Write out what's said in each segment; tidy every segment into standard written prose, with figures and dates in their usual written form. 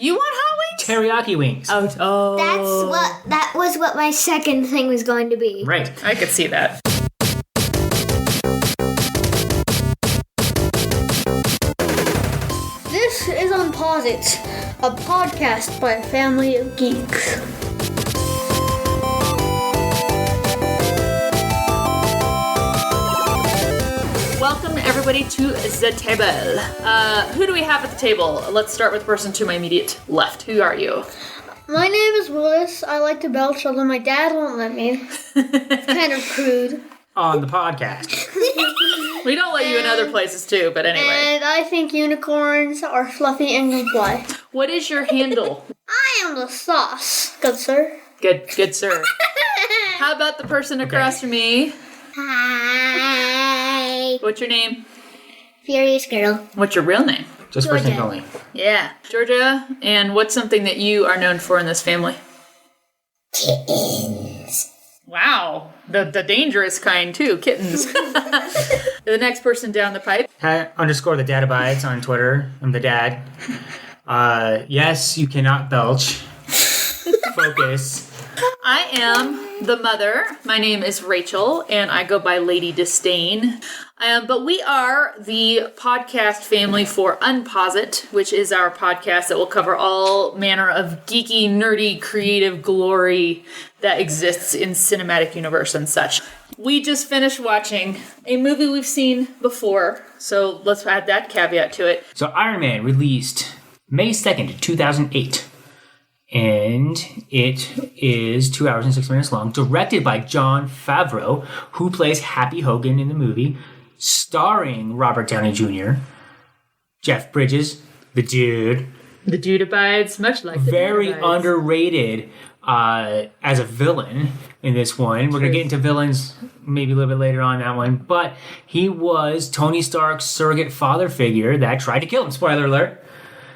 You want hot wings? Teriyaki wings. Oh. That was what my second thing was going to be. Right. I could see that. This is UnpauseIt, a podcast by a family of geeks. Welcome everybody to the table. Who do we have at the table? Let's start with the person to my immediate left. Who are you? My name is Willis. I like to belch, although my dad won't let me. It's kind of crude. On the podcast. We don't let you in other places too, but anyway. And I think unicorns are fluffy and can fly. What is your handle? I am the sauce, good sir. Good sir. How about the person across from me? Hi. What's your name? Furious girl. What's your real name? Just first name only. Yeah. Georgia, and what's something that you are known for in this family? Kittens. Wow. The dangerous kind, too. Kittens. The next person down the pipe. _ the dad abides on Twitter. I'm the dad. Yes, you cannot belch. Focus. I am the mother. My name is Rachel, and I go by Lady Disdain. But we are the podcast family for UnpauseIt, which is our podcast that will cover all manner of geeky, nerdy, creative glory that exists in cinematic universe and such. We just finished watching a movie we've seen before, so let's add that caveat to it. So Iron Man released May 2nd, 2008. And it is 2 hours and 6 minutes long, directed by Jon Favreau, who plays Happy Hogan in the movie, starring Robert Downey Jr., Jeff Bridges, the dude. The dude abides, much like the very dude abides. Underrated as a villain in this one. We're going to get into villains maybe a little bit later on that one. But he was Tony Stark's surrogate father figure that tried to kill him. Spoiler alert.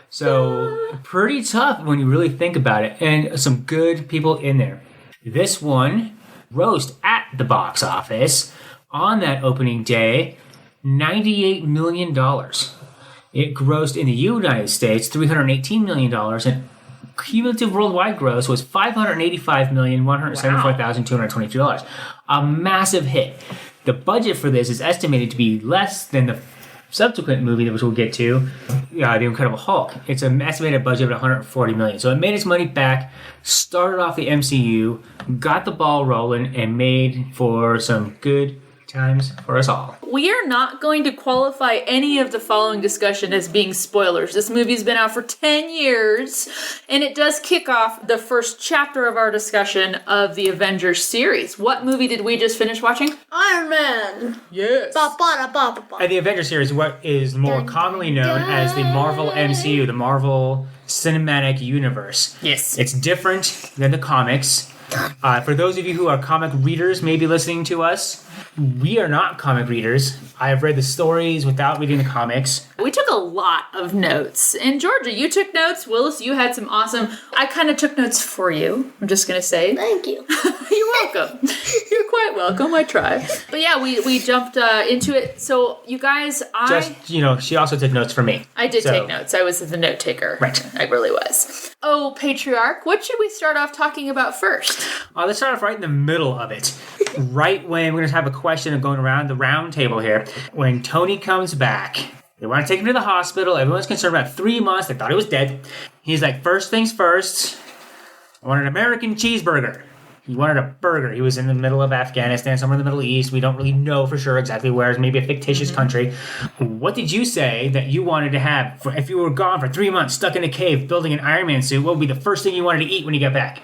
So, pretty tough when you really think about it. And some good people in there. This one grossed at the box office on that opening day $98 million. It grossed in the United States $318 million. And cumulative worldwide gross was $585,174,222. A massive hit. The budget for this is estimated to be less than the subsequent movie, which we'll get to, The Incredible Hulk. It's an estimated budget of $140 million. So it made its money back, started off the MCU, got the ball rolling, and made for some good times for us all. We are not going to qualify any of the following discussion as being spoilers. This movie's been out for 10 years, and it does kick off the first chapter of our discussion of the Avengers series. What movie did we just finish watching? Iron Man. Yes. And the Avengers series, what is more commonly known as the Marvel MCU, the Marvel Cinematic Universe. Yes. It's different than the comics. For those of you who are comic readers maybe listening to us, we are not comic readers. I have read the stories without reading the comics. We took a lot of notes. And Georgia, you took notes. Willis, you had some awesome... I kind of took notes for you, I'm just going to say. Thank you. You're welcome. You're quite welcome. I tried. But yeah, we jumped into it. So you guys, she also took notes for me. I did take notes. I was the note taker. Right. I really was. Oh, Patriarch, what should we start off talking about first? Let's start off right in the middle of it. Right when we're going to have a question of going around the round table here. When Tony comes back, they want to take him to the hospital. Everyone's concerned about 3 months. They thought he was dead. He's like, first things first, I want an American cheeseburger. He wanted a burger. He was in the middle of Afghanistan, somewhere in the Middle East. We don't really know for sure exactly where. It's maybe a fictitious country. What did you say that you wanted to have if you were gone for 3 months, stuck in a cave, building an Iron Man suit? What would be the first thing you wanted to eat when you got back?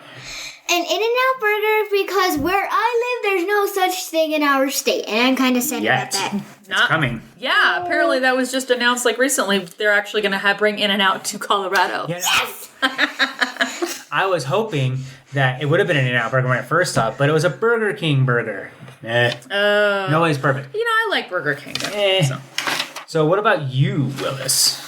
An In-N-Out burger, because where I live, there's no such thing in our state. And I'm kind of sad about that. It's coming. Yeah, apparently that was just announced like recently. They're actually going to bring In-N-Out to Colorado. Yes! I was hoping that it would have been an In-N-Out burger when I first saw it, but it was a Burger King burger. Nobody's perfect. You know, I like Burger King. So what about you, Willis?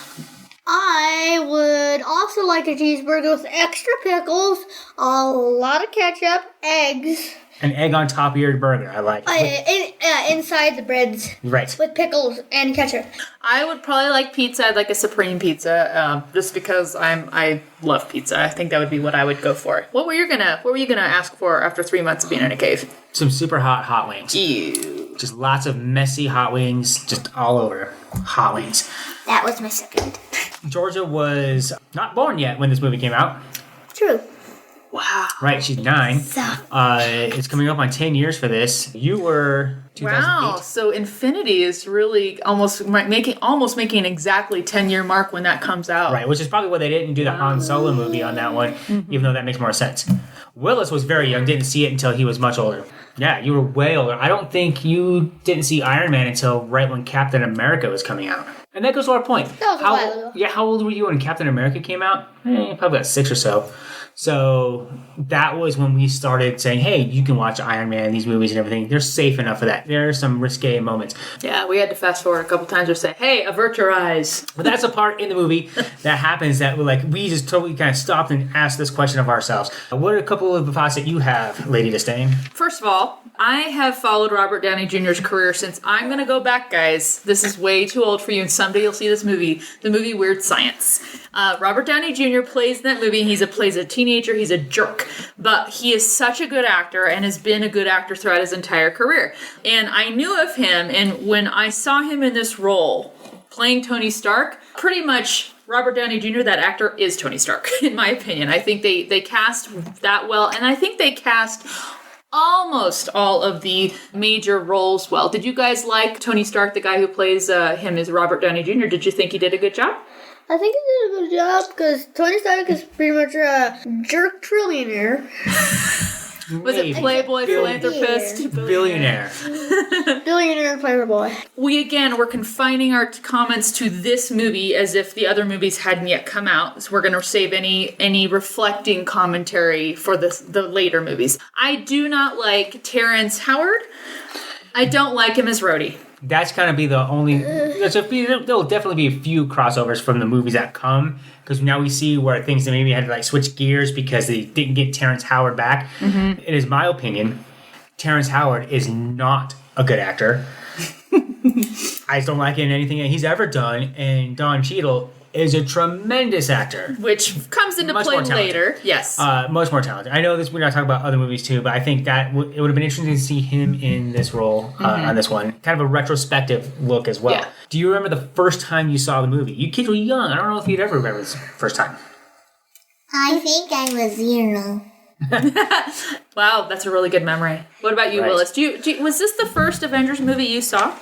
I would also like a cheeseburger with extra pickles, a lot of ketchup, eggs. An egg on top of your burger, I like. Inside the breads. Right. With pickles and ketchup. I would probably like pizza. I'd like a supreme pizza, just because I love pizza. I think that would be what I would go for. What were you gonna ask for after 3 months of being in a cave? Some super hot wings. Ew. Just lots of messy hot wings, just all over. Hot wings. That was my second. Georgia was not born yet when this movie came out. True. Wow. Right, she's 9. So. It's coming up on 10 years for this. You were 2008. Wow. So Infinity is really almost making exactly 10-year mark when that comes out. Right, which is probably why they didn't do the Han Solo movie on that one, even though that makes more sense. Willis was very young, didn't see it until he was much older. Yeah, you were way older. I don't think you didn't see Iron Man until right when Captain America was coming out. And that goes to our point. That was a while ago. Yeah, how old were you when Captain America came out? Probably about 6 or so. So that was when we started saying, hey, you can watch Iron Man, these movies and everything. They're safe enough for that. There are some risque moments. Yeah, we had to fast forward a couple times or say, hey, avert your eyes. But that's a part in the movie that happens that we just totally kind of stopped and asked this question of ourselves. What are a couple of the thoughts that you have, Lady Disdain? First of all, I have followed Robert Downey Jr.'s career since, I'm going to go back, guys. This is way too old for you, and someday you'll see this movie, the movie Weird Science. Robert Downey Jr. plays in that movie. He plays a teenager. He's a jerk. But he is such a good actor and has been a good actor throughout his entire career. And I knew of him, and when I saw him in this role, playing Tony Stark, pretty much Robert Downey Jr., that actor, is Tony Stark, in my opinion. I think they cast that well, and I think they cast almost all of the major roles well. Did you guys like Tony Stark, the guy who plays him as Robert Downey Jr.? Did you think he did a good job? I think he did a good job because Tony Stark is pretty much a jerk trillionaire. Was it Playboy, philanthropist? Billionaire. Billionaire playboy. We're confining our comments to this movie as if the other movies hadn't yet come out. So we're going to save any reflecting commentary for the later movies. I do not like Terrence Howard. I don't like him as Rhodey. That's kind of be the only... There'll definitely be a few crossovers from the movies that come, because now we see where things that maybe had to switch gears because they didn't get Terrence Howard back. Mm-hmm. It is my opinion, Terrence Howard is not a good actor. I just don't like it in anything that he's ever done, and Don Cheadle is a tremendous actor. Which comes into play later. Yes. Much more talented. I know this. We're not talking about other movies too, but I think that it would have been interesting to see him in this role on this one. Kind of a retrospective look as well. Yeah. Do you remember the first time you saw the movie? You kids were young. I don't know if you'd ever remember this first time. I think I was 0. Wow, that's a really good memory. What about you, Right. Willis? Was this the first Avengers movie you saw?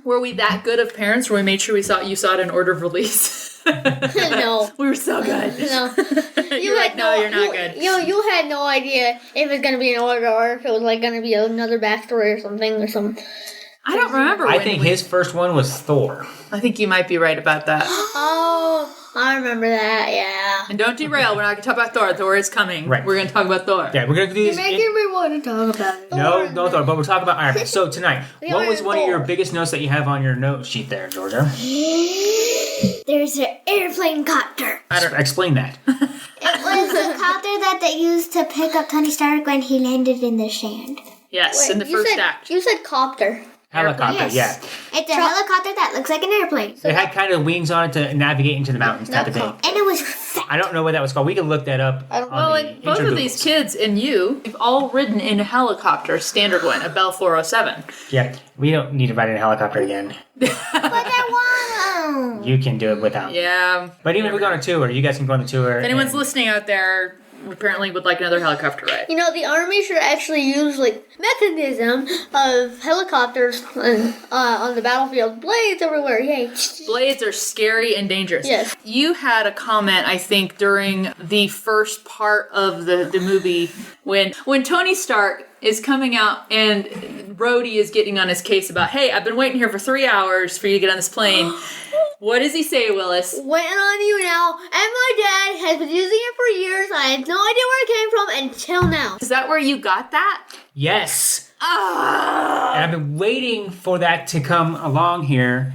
Were we that good of parents where we made sure you saw it in order of release? No. We were so good. No. You're like, no, you're not good. You had no idea if it's going to be in order or if it was going to be another backstory or something. I don't remember. I think his first one was Thor. I think you might be right about that. Oh, I remember that, yeah. And don't derail. We're not going to talk about Thor. Thor is coming. Right. We're going to talk about Thor. Yeah, we're going to do You're this. making me want to talk about it. No Thor, but we'll talk about Iron Man. So tonight, what was one of your Thor. biggest notes that you have on your note sheet there, Georgia? There's an airplane copter. Explain that. It was the copter that they used to pick up Tony Stark when he landed in the sand. Yes, in the first act. You said copter. Helicopter, Yes. yeah. It's a helicopter that looks like an airplane. It had kind of wings on it to navigate into the mountains type of thing. And it was fat. I don't know what that was called. We can look that up. Well, and both of these kids and you've all ridden in a helicopter, standard one, a Bell 407. Yeah, we don't need to ride in a helicopter again. But I want to. You can do it without. Yeah. But even if we go on a tour, you guys can go on the tour. If anyone's listening out there, apparently would like another helicopter ride. You know, the army should actually use mechanism of helicopters on the battlefield. Blades everywhere, yay! Blades are scary and dangerous. Yes. You had a comment, I think, during the first part of the movie when Tony Stark is coming out and Rhodey is getting on his case about, hey, I've been waiting here for 3 hours for you to get on this plane. What does he say, Willis? Waiting on you now, and my dad has been using it for years. I had no idea where it came from until now. Is that where you got that? Yes. Ah! And I've been waiting for that to come along here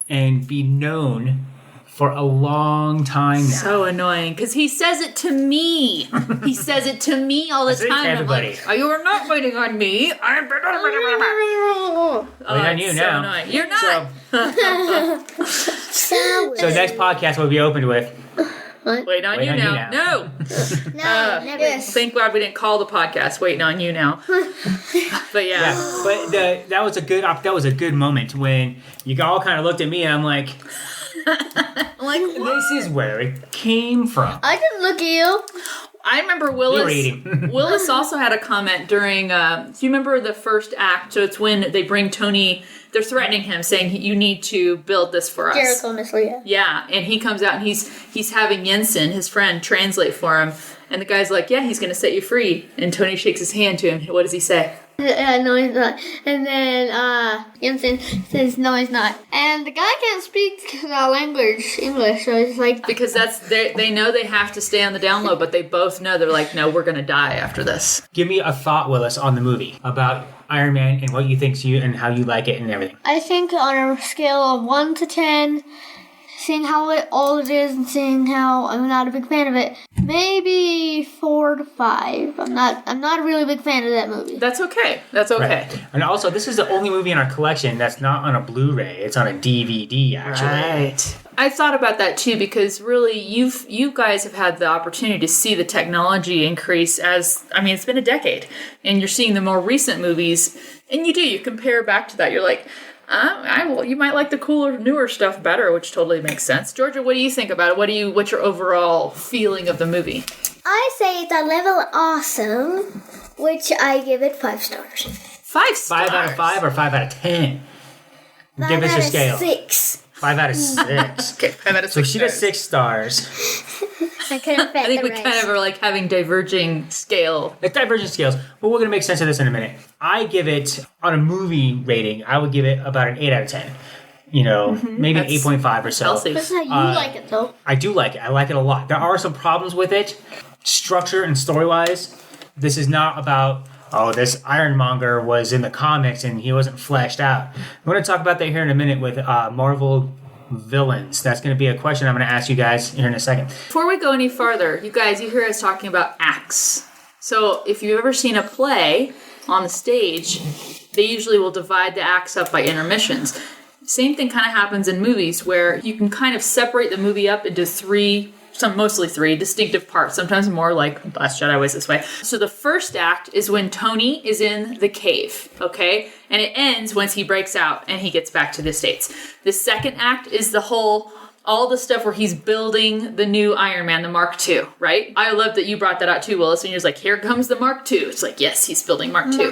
and be known for a long time now. So annoying, because he says it to me. He says it to me all the say it to time. I'm everybody. like, oh, you are not waiting on me. I'm Waiting on you it's now. So annoying. You're not. So next podcast we'll be opened with. Waiting on you now. No. No, never. Yes. Thank God we didn't call the podcast Waiting on You Now. But yeah. But that was a good moment when you all kind of looked at me and I'm like, this is where it came from. I didn't look at you. I remember You were Willis. eating. Willis also had a comment during. Do you remember the first act? So it's when they bring Tony. They're threatening him, saying you need to build this for us. Jericho, honestly, yeah. Yeah, and he comes out and he's having Jensen, his friend, translate for him. And the guy's like, "Yeah, he's going to set you free." And Tony shakes his hand to him. What does he say? No, he's not. And then Jensen says, no, he's not. And the guy can't speak language, English, so it's like... Because they know they have to stay on the down low, but they both know they're like, no, we're going to die after this. Give me a thought, Willis, on the movie about Iron Man and what you think to you and how you like it and everything. I think on a scale of 1 to 10, seeing how old it is and seeing how I'm not a big fan of it, maybe 4 to 5. I'm not a really big fan of that movie. That's okay. That's okay. Right. And also, this is the only movie in our collection that's not on a Blu-ray. It's on a DVD, actually. Right. I thought about that too, because really you guys have had the opportunity to see the technology increase it's been a decade, and you're seeing the more recent movies, and you compare back to that. You're like, you might like the cooler, newer stuff better, which totally makes sense. Georgia, what do you think about it? What's your overall feeling of the movie? I say it's a level awesome, which I give it 5 stars. 5 stars. 5 out of 5 or 5 out of 10? 5 Give us out your of scale. 6. 5 out of 6. Okay, 5 out of 6. So she does stars. 6 stars. I couldn't fit I think the we rest. kind of are like having diverging scale. It's divergent scales, but we're going to make sense of this in a minute. I give it, on a movie rating, I would give it about an 8 out of 10. Maybe an That's 8.5 or so. healthy. That's how you like it, though. I do like it. I like it a lot. There are some problems with it, structure and story-wise. This is not about, this Ironmonger was in the comics and he wasn't fleshed out. We're going to talk about that here in a minute with Marvel villains. That's going to be a question I'm going to ask you guys here in a second. Before we go any farther, you hear us talking about acts. So if you've ever seen a play on the stage, they usually will divide the acts up by intermissions. Same thing kind of happens in movies, where you can kind of separate the movie up into mostly three distinctive parts, sometimes more, like Last Jedi was this way. So the first act is when Tony is in the cave, okay? And it ends once he breaks out and he gets back to the States. The second act is all the stuff where he's building the new Iron Man, the Mark II, right? I love that you brought that out too, Willis, and you're like, here comes the Mark II. It's like, yes, he's building Mark II.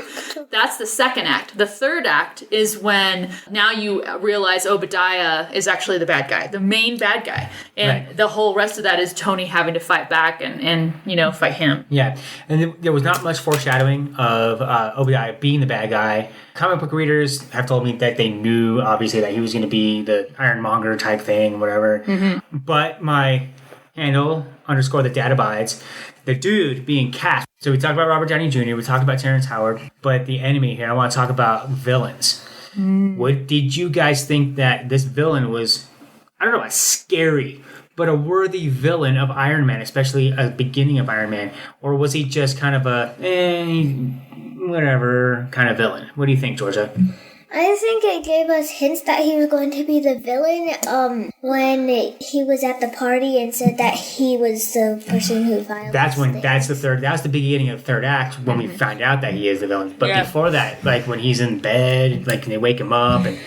That's the second act. The third act is when now you realize Obadiah is actually the bad guy, the main bad guy. And Right. the whole rest of that is Tony having to fight back and fight him. Yeah, and there was not much foreshadowing of Obadiah being the bad guy. Comic book readers have told me that they knew, obviously, that he was going to be the Ironmonger type thing, whatever. Mm-hmm. But my handle, _ the dad abides, the dude being cast. So we talked about Robert Downey Jr., we talked about Terrence Howard, but the enemy here, I want to talk about villains. What did you guys think that this villain was, I don't know about scary, but a worthy villain of Iron Man, especially at the beginning of Iron Man? Or was he just kind of a, whatever kind of villain? What do you think, Georgia? I think it gave us hints that he was going to be the villain when he was at the party and said that he was the person who violated. That's the beginning of the third act when we find out that he is the villain. But before that, like when he's in bed, like they wake him up, and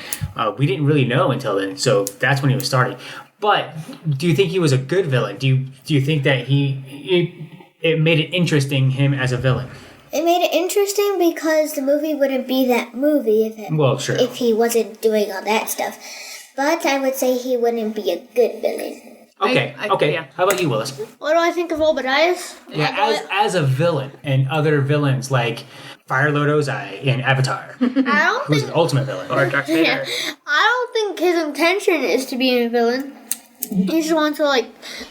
we didn't really know until then. So that's when he was starting. But do you think he was a good villain? Do you think that it made it interesting, him as a villain? It made it interesting because the movie wouldn't be that movie if he wasn't doing all that stuff. But I would say he wouldn't be a good villain. Okay. Yeah. How about you, Willis? What do I think of Obadiah? Yeah, as a villain and other villains like Fire Lord Ozai in Avatar, who's an ultimate villain. Or Darth Vader. I don't think his intention is to be a villain. He just wants to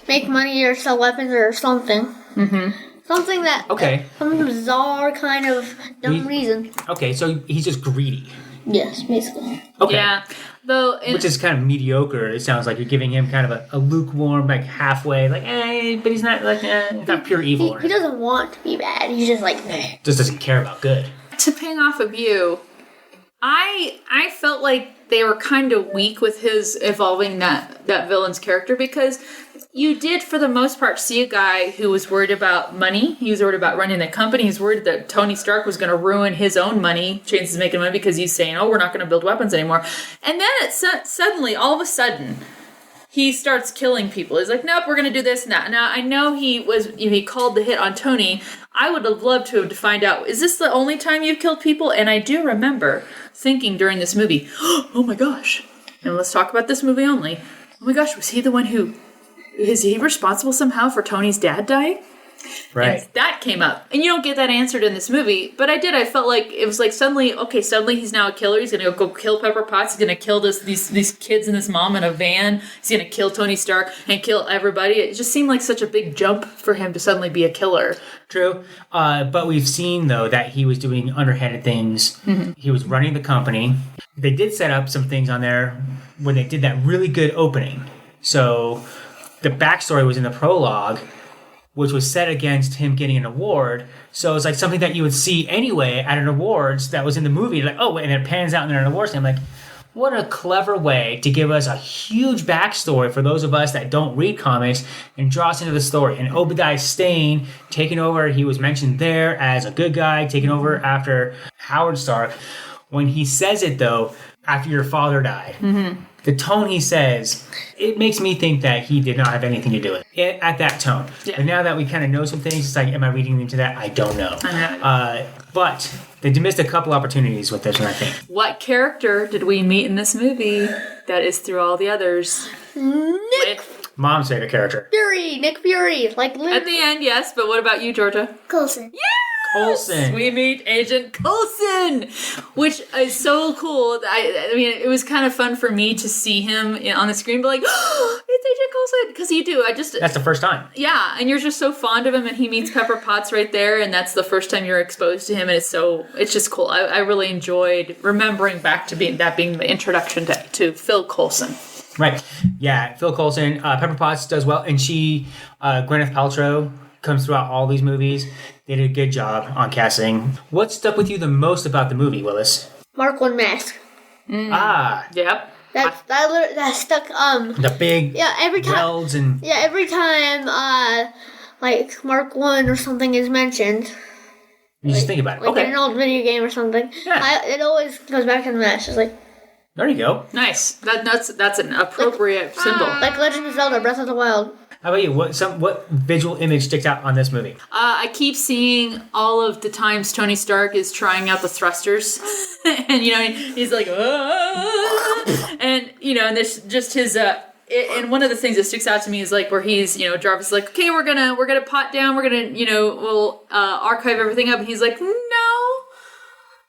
make money or sell weapons or something. Mm-hmm. Something that Okay. some bizarre kind of dumb reason. Okay, so he's just greedy. Yes, basically. Okay. Yeah. Though, Which is kind of mediocre. It sounds like you're giving him kind of a lukewarm, like halfway, like, but he's not like, not pure evil. He doesn't want to be bad. He's just like, meh. Just doesn't care about good. to ping off of you, I felt like they were kind of weak with his evolving that villain's character, because you did, for the most part, see a guy who was worried about money. He was worried about running the company. He was worried that Tony Stark was going to ruin his own money, chances of making money, because he's saying, oh, we're not going to build weapons anymore. And then suddenly, all of a sudden, he starts killing people. He's like, nope, we're going to do this and that. Now, I know he called the hit on Tony. I would have loved to have find out, is this the only time you've killed people? And I do remember thinking during this movie, oh my gosh, and let's talk about this movie only. Oh my gosh, was he the one who... Is he responsible somehow for Tony's dad dying? Right. And that came up. And you don't get that answered in this movie. But I did. I felt like it was like suddenly he's now a killer. He's going to go kill Pepper Potts. He's going to kill these kids and this mom in a van. He's going to kill Tony Stark and kill everybody. It just seemed like such a big jump for him to suddenly be a killer. True. But we've seen, though, that he was doing underhanded things. Mm-hmm. He was running the company. They did set up some things on there when they did that really good opening. So... the backstory was in the prologue, which was set against him getting an award. So it's like something that you would see anyway at an awards that was in the movie. Like, oh, and it pans out in an awards. And I'm like, what a clever way to give us a huge backstory for those of us that don't read comics and draw us into the story. And Obadiah Stane taking over, he was mentioned there as a good guy, taking over after Howard Stark. When he says it, though, after your father died, the tone he says, it makes me think that he did not have anything to do with it at that tone. Yeah. But now that we kind of know some things, it's like, am I reading into that? I don't know. But they missed a couple opportunities with this one, I think. What character did we meet in this movie that is through all the others? Mom's favorite character. Nick Fury. Like, at the end, yes, but what about you, Georgia? Coulson. Yeah! Coulson. We meet Agent Coulson, which is so cool. I mean, it was kind of fun for me to see him on the screen, but like, oh, it's Agent Coulson, because you do. That's the first time. Yeah, and you're just so fond of him, and he meets Pepper Potts right there, and that's the first time you're exposed to him, and it's just cool. I really enjoyed remembering back to being the introduction to Phil Coulson. Right. Yeah, Phil Coulson. Pepper Potts does well, and Gwyneth Paltrow comes throughout all these movies. They did a good job on casting. What stuck with you the most about the movie, Willis? Mark 1 mask. Yep. That stuck. The big every time. welds and every time like Mark 1 or something is mentioned. You just think about it. Like in an old video game or something. Yeah. It always goes back to the mask. It's like, there you go. Nice. That's an appropriate symbol. Like Legend of Zelda: Breath of the Wild. How about you? What visual image sticks out on this movie? I keep seeing all of the times Tony Stark is trying out the thrusters, and he's like, and and there's just his. And one of the things that sticks out to me is like where he's, Jarvis is like, okay, we're gonna pot down, we're gonna, we'll archive everything up, and he's like, no.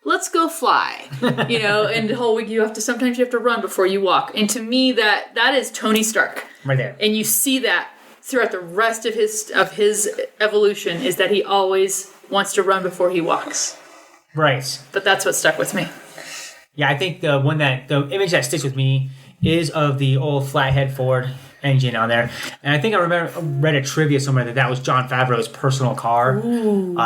Let's go fly, and the whole week sometimes you have to run before you walk. And to me, that is Tony Stark. Right there. And you see that throughout the rest of his evolution, is that he always wants to run before he walks. Right. But that's what stuck with me. Yeah, I think the image that sticks with me is of the old flathead Ford engine on there. And I think I read a trivia somewhere that was Jon Favreau's personal car. Ooh.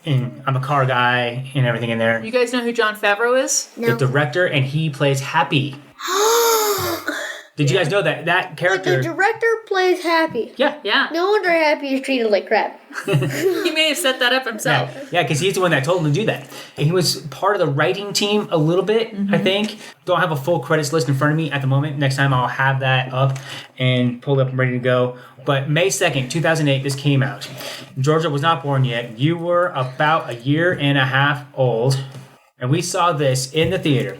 And I'm a car guy and everything in there. You guys know who Jon Favreau is? No. The director, and he plays Happy. Did you guys know that character? The director plays Happy. Yeah. No wonder Happy is treated like crap. He may have set that up himself. Yeah, because he's the one that told him to do that. And he was part of the writing team a little bit, I think. Don't have a full credits list in front of me at the moment. Next time I'll have that up and pulled up and ready to go. But May 2nd, 2008, this came out. Georgia was not born yet. You were about a year and a half old. And we saw this in the theater.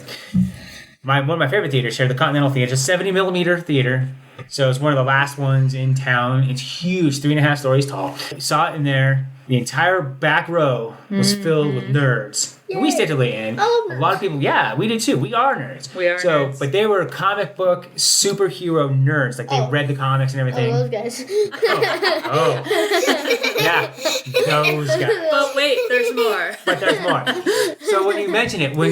One of my favorite theaters here, the Continental Theater, it's a 70mm theater. So it's one of the last ones in town. It's huge, 3.5 stories tall. We saw it in there. The entire back row was filled with nerds. And we stayed till the end. A lot of people, we did too. We are nerds. We are nerds. But they were comic book superhero nerds. Like they read the comics and everything. Those guys. Yeah, those guys. But wait, there's more. So when you mention it, when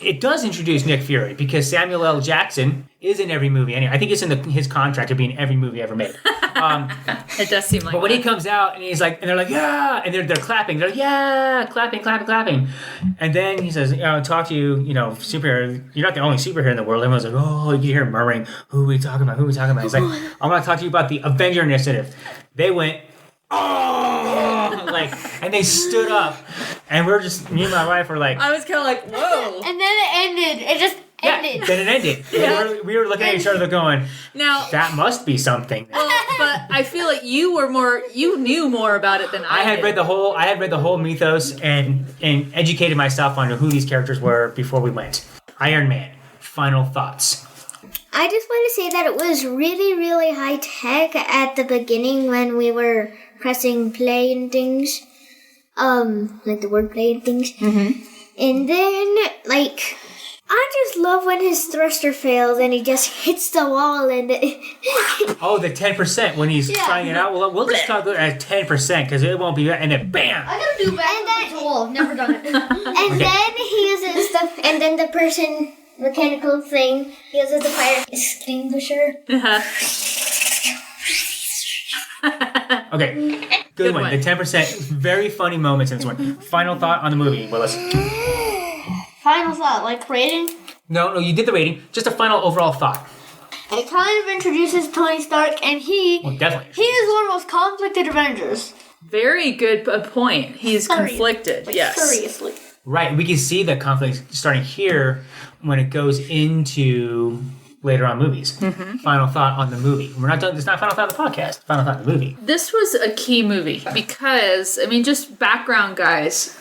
it it does introduce Nick Fury because Samuel L. Jackson is in every movie. Anyway, I think it's in his contract to be in every movie ever made. It does seem like. But when he comes out and he's like, and they're like, yeah, and they're clapping. They're like, yeah, clapping. And then he says, talk to you, superhero. You're not the only superhero in the world. Everyone's like, oh, you hear him murmuring, who are we talking about? He's like, I'm going to talk to you about the Avenger Initiative. They went, oh, and they stood up, and we're just, me and my wife were like, I was kind of like, whoa. And then it ended. It just ended. Then it ended. Yeah. We were looking at each other going, now that must be something. Well, but I feel like you knew more about it than I had did. read the whole mythos and educated myself on who these characters were before we went. Iron Man. Final thoughts. I just want to say that it was really, really high tech at the beginning when we were pressing play and things. Like the word play and things. Mm-hmm. And then, I just love when his thruster fails and he just hits the wall and Oh, the 10% when he's trying it out. Well, we'll just talk at 10% because it won't be. And then bam. I gotta do back to the wall. I've never done it. And then he uses and then the person mechanical thing he uses the fire extinguisher. Okay, good one. The 10%. Very funny moments in this one. Final thought on the movie, Willis. Final thought, like rating? No, you did the rating. Just a final overall thought. It kind of introduces Tony Stark, and definitely. He is one of the most conflicted Avengers. Very good point. He's conflicted. Yes. Seriously. Right, we can see the conflict starting here when it goes into later on movies. Mm-hmm. Final thought on the movie. We're not done. It's not final thought of the podcast. Final thought of the movie. This was a key movie because, just background, guys.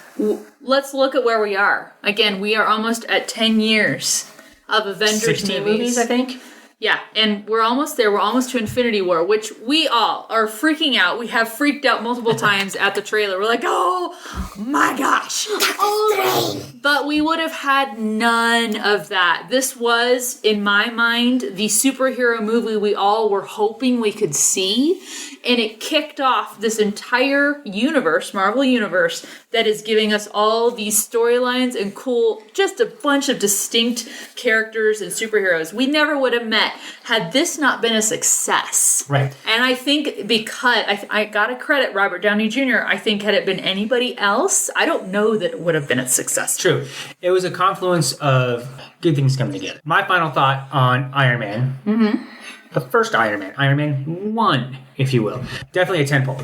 Let's look at where we are. Again, we are almost at 10 years of Avengers 16 movies, I think. Yeah, and we're almost there. We're almost to Infinity War, which we all are freaking out. We have freaked out multiple times at the trailer. We're like, oh my gosh. But we would have had none of that. This was, in my mind, the superhero movie we all were hoping we could see. And it kicked off this entire universe, Marvel Universe, that is giving us all these storylines and just a bunch of distinct characters and superheroes we never would have met had this not been a success. Right. And I think because, I gotta credit Robert Downey Jr., I think had it been anybody else, I don't know that it would have been a success. True. It was a confluence of good things coming together. My final thought on Iron Man. Mm-hmm. The first Iron Man 1, if you will. Definitely a tentpole.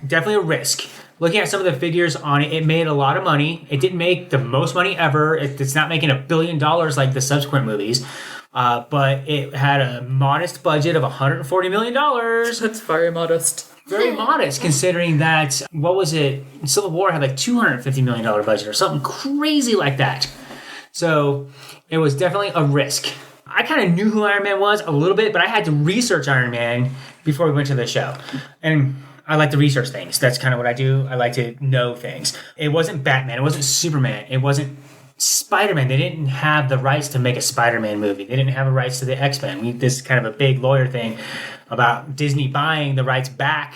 Definitely a risk. Looking at some of the figures on it, it made a lot of money. It didn't make the most money ever. It's not making $1 billion like the subsequent movies. But it had a modest budget of $140 million. That's very modest. Very modest, considering that, what was it? Civil War had like $250 million budget or something crazy like that. So it was definitely a risk. I kind of knew who Iron Man was a little bit, but I had to research Iron Man before we went to the show. And I like to research things. That's kind of what I do. I like to know things. It wasn't Batman. It wasn't Superman. It wasn't Spider-Man. They didn't have the rights to make a Spider-Man movie. They didn't have the rights to the X-Men. This is kind of a big lawyer thing about Disney buying the rights back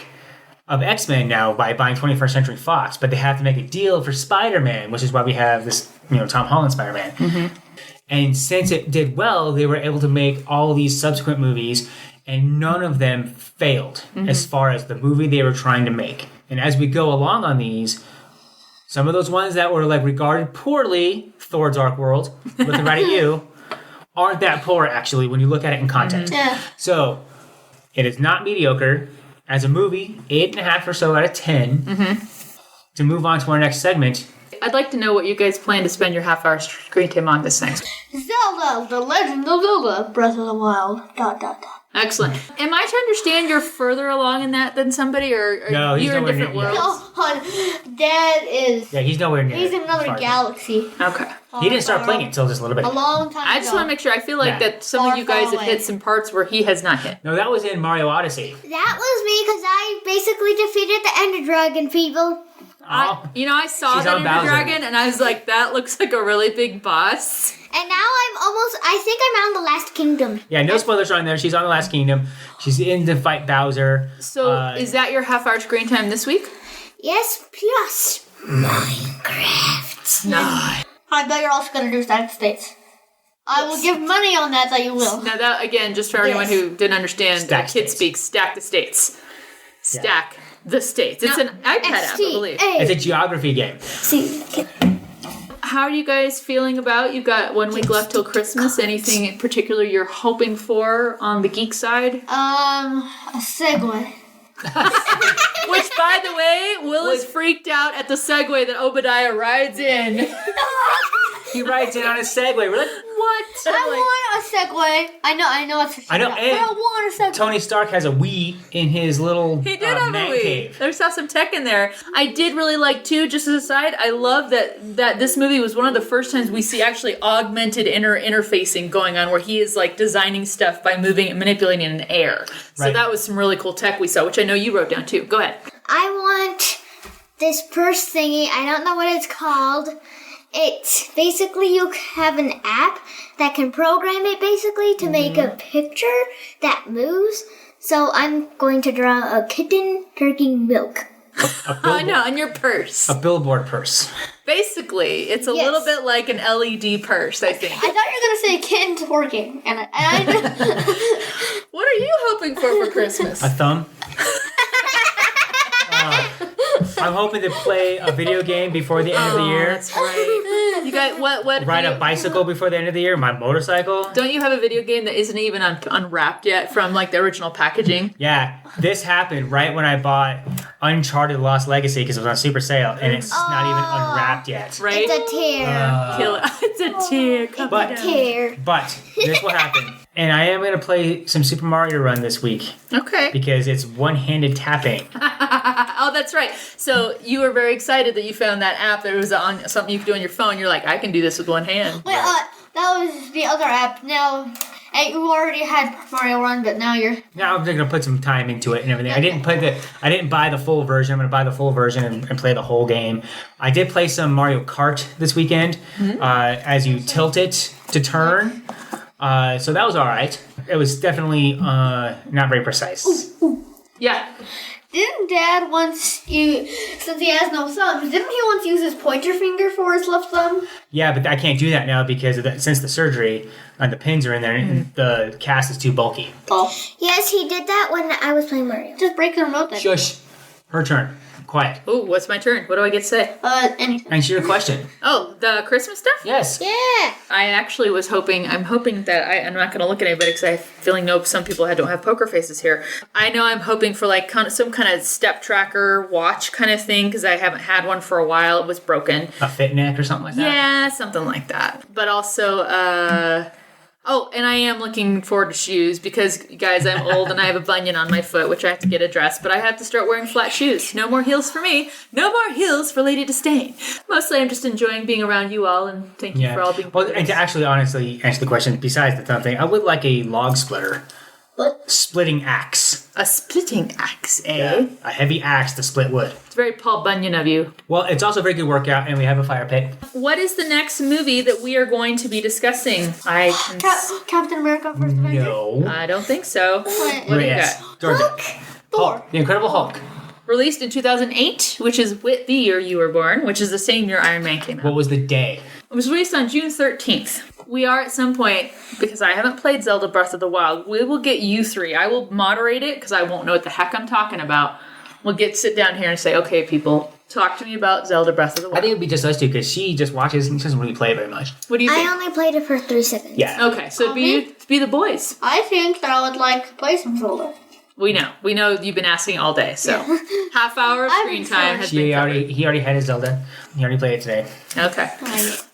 of X-Men now by buying 21st Century Fox. But they have to make a deal for Spider-Man, which is why we have this, Tom Holland Spider-Man. Mm-hmm. And since it did well, they were able to make all these subsequent movies, and none of them failed as far as the movie they were trying to make. And as we go along on these, some of those ones that were regarded poorly, Thor Dark World, looking right at you, aren't that poor actually when you look at it in context. Yeah. So it is not mediocre. As a movie, 8.5 or so out of 10. Mm-hmm. To move on to our next segment, I'd like to know what you guys plan to spend your half-hour screen time on this thing. Zelda, The Legend of Zelda, Breath of the Wild, ... Excellent. Am I to understand you're further along in that than somebody, or No, he's you're in nowhere different near- worlds? No, hon, Dad is... Yeah, he's nowhere near. He's in as another far as- galaxy. Okay. He didn't start playing it until just a little bit A ago. long time I just want to make sure. I feel like that some of you guys have hit some parts where he has not hit. No, that was in Mario Odyssey. That was me because I basically defeated the Ender Dragon, people. I saw She's that on Ender Bowser. Dragon, and I was like, that looks like a really big boss. And now I think I'm on the last kingdom. Yeah, no spoilers on there. She's on the Last Kingdom. She's in to fight Bowser. So, is that your half-hour screen time this week? Yes, plus Minecraft. No. I bet you're also gonna do Stack the States. I will give money on that you will. Now that, again, just for anyone who didn't understand, Stack kid States. speak, stack the states. Stack the states. It's an iPad app, I believe. It's a geography game. See, How are you guys feeling about? You've got 1 week left till Christmas. Anything in particular you're hoping for on the geek side? A Segway. Which, by the way, Will is freaked out at the Segway that Obadiah rides in. He rides in on a Segway. We're like, what? I want a Segway. I know it's a I know, but and I want a Segway. Tony Stark has a Wii in his little He did have a man Wii. cave. There's some tech in there. I did really like, too, just as a side, I love that this movie was one of the first times we see actually augmented interfacing going on, where he is like designing stuff by moving and manipulating in air. So Right. that was some really cool tech we saw, which I know you wrote down too. Go ahead. I want this purse thingy. I don't know what it's called. It's basically you have an app that can program it basically to make a picture that moves. So I'm going to draw a kitten drinking milk. Oh, no, on your purse. A billboard purse. Basically, it's a Yes. little bit like an LED purse, I think. I thought you were gonna say kitten twerking, and I What are you hoping for Christmas? A thumb. I'm hoping to play a video game before the end of the year. That's right. You got what? Ride a video- bicycle before the end of the year. My motorcycle. Don't you have a video game that isn't even unwrapped yet from like the original packaging? Yeah, this happened right when I bought Uncharted Lost Legacy because it was on super sale, and it's not even unwrapped yet. Right? It's a tear. Kill it. It's a tear. Come But- down. Tear. But this will happen. And I am going to play some Super Mario Run this week Okay. because it's one-handed tapping. Oh, that's right. So you were very excited that you found that app that was on something you could do on your phone. You're like, I can do this with one hand. Wait, that was the other app. Now, you already had Mario Run, but now you're. Now I'm going to put some time into it and everything. I didn't buy the full version. I'm going to buy the full version and play the whole game. I did play some Mario Kart this weekend as you tilt it to turn. So that was all right. It was definitely not very precise. Yeah. Didn't Dad once since he has no thumbs, didn't he once use his pointer finger for his left thumb? Yeah, but I can't do that now because since the surgery, the pins are in there and the cast is too bulky. Oh. Yes, he did that when I was playing Mario. Just break the remote then. Shush. Her turn. Quiet. Ooh, what's my turn? What do I get to say? Anything. Answer your question. Oh, the Christmas stuff? Yes. Yeah. I actually was hoping that I'm not going to look at anybody because I have a feeling some people don't have poker faces here. I know I'm hoping for like some kind of step tracker watch kind of thing because I haven't had one for a while. It was broken. A fit neck or something like that? Yeah, something like that. But also, oh, and I am looking forward to shoes because, guys, I'm old and I have a bunion on my foot, which I have to get addressed. But I have to start wearing flat shoes. No more heels for me. No more heels for Lady Disdain. Mostly I'm just enjoying being around you all, and thank you for all being Well, part of and to this. actually honestly answer the question, besides the thumb thing, I would like a log splitter. What? Splitting axe. A splitting axe, eh? A heavy axe to split wood. It's very Paul Bunyan of you. Well, it's also a very good workout, and we have a fire pit. What is the next movie that we are going to be discussing? I can Captain America First Avenger? No. I don't think so. Wait. What do you Yes. got? Georgia. Thor. The Incredible Hulk. Released in 2008, which is the year you were born, which is the same year Iron Man came out. What was the day? It was released on June 13th. We are at some point, because I haven't played Zelda Breath of the Wild, we will get you three. I will moderate it because I won't know what the heck I'm talking about. We'll sit down here and say, okay, people, talk to me about Zelda Breath of the I Wild. think it'd be just us two because she just watches and she doesn't really play very much. What do you think? I only played it for 3 seconds. Yeah. Okay, so be the boys. I think that I would like to play some Zelda. We know you've been asking all day, so half hour of screen time has been covered. He already had his Zelda. He already played it today. Okay.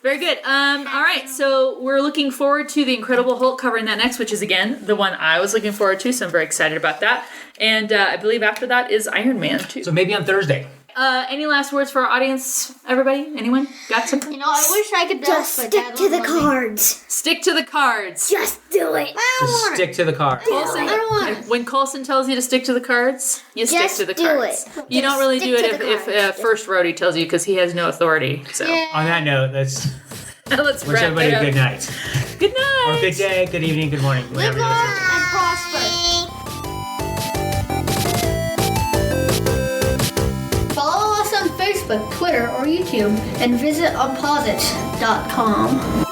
Very good. All right, so we're looking forward to the Incredible Hulk covering that next, which is, again, the one I was looking forward to, so I'm very excited about that. And I believe after that is Iron Man, too. So maybe on Thursday. Any last words for our audience, everybody? Anyone? Got something? You know, I wish I could Just dance, but stick Dad to won't the let me. cards. Stick to the cards. Just do it. Just stick to the car. Coulson, I don't want- when Coulson tells you to stick to the cards, you stick Just to the do cards. it. You don't Just really stick do to it the if cards. First Roadie tells you because he has no authority. So Yeah. On that note, let's let's wish wrap everybody it a up. good night. Good night. Or good day, good evening, good morning. Live whenever long you're listening. and prosper. Follow us on Facebook. Facebook, Twitter, or YouTube, and visit UnpauseIt.com.